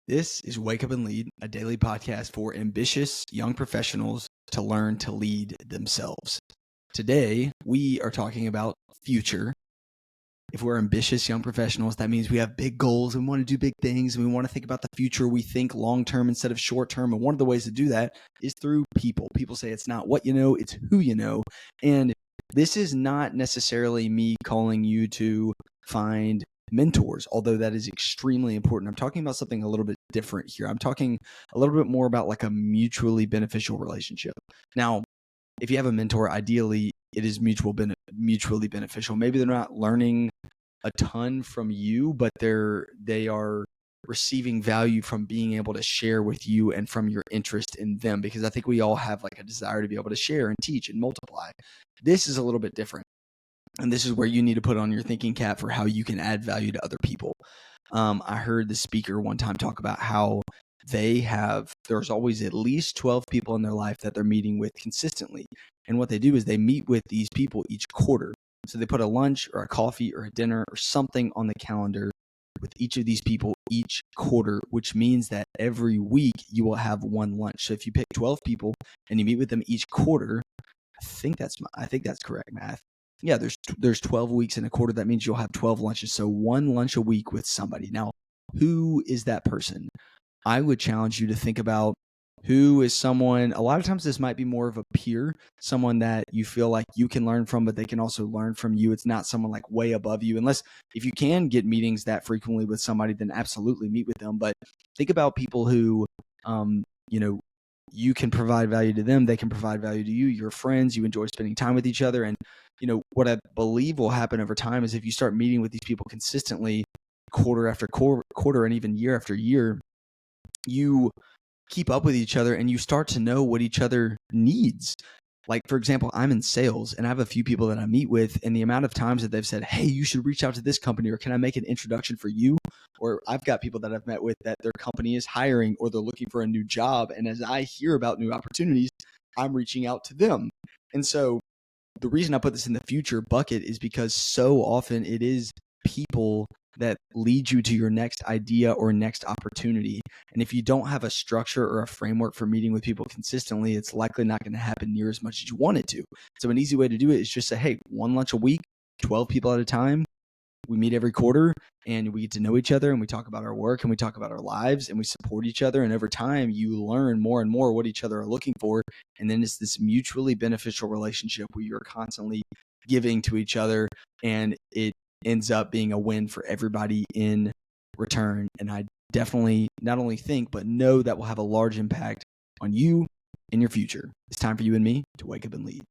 This is Wake Up and Lead, a daily podcast for ambitious young professionals to learn to lead themselves. Today, we are talking about future. If we're ambitious young professionals, that means we have big goals and want to do big things and we want to think about the future. We think long-term instead of short-term. And one of the ways to do that is through people. People say it's not what you know, it's who you know. And this is not necessarily me calling you to find mentors, although that is extremely important. I'm talking about something a little bit different here. I'm talking a little bit more about like a mutually beneficial relationship. Now, if you have a mentor, ideally it is mutually beneficial. Maybe they're not learning a ton from you, but they are receiving value from being able to share with you and from your interest in them, because I think we all have like a desire to be able to share and teach and multiply. This is a little bit different. And this is where you need to put on your thinking cap for how you can add value to other people. I heard the speaker one time talk about how there's always at least 12 people in their life that they're meeting with consistently. And what they do is they meet with these people each quarter. So they put a lunch or a coffee or a dinner or something on the calendar with each of these people each quarter, which means that every week you will have one lunch. So if you pick 12 people and you meet with them each quarter, I think that's correct math. Yeah, there's 12 weeks in a quarter. That means you'll have 12 lunches. So one lunch a week with somebody. Now, who is that person? I would challenge you to think about who is someone. A lot of times this might be more of a peer, someone that you feel like you can learn from, but they can also learn from you. It's not someone like way above you. Unless if you can get meetings that frequently with somebody, then absolutely meet with them. But think about people who, you can provide value to them. They can provide value to you. You're friends. You enjoy spending time with each other. And, what I believe will happen over time is if you start meeting with these people consistently, quarter after quarter, and even year after year, you keep up with each other and you start to know what each other needs. Like, for example, I'm in sales and I have a few people that I meet with, and the amount of times that they've said, hey, you should reach out to this company, or can I make an introduction for you? Or I've got people that I've met with that their company is hiring or they're looking for a new job. And as I hear about new opportunities, I'm reaching out to them. And so the reason I put this in the future bucket is because so often it is people that lead you to your next idea or next opportunity. And if you don't have a structure or a framework for meeting with people consistently, it's likely not going to happen near as much as you want it to. So an easy way to do it is just say, hey, one lunch a week, 12 people at a time. We meet every quarter and we get to know each other and we talk about our work and we talk about our lives and we support each other. And over time, you learn more and more what each other are looking for. And then it's this mutually beneficial relationship where you're constantly giving to each other, and it ends up being a win for everybody in return. And I definitely not only think, but know that will have a large impact on you in your future. It's time for you and me to wake up and lead.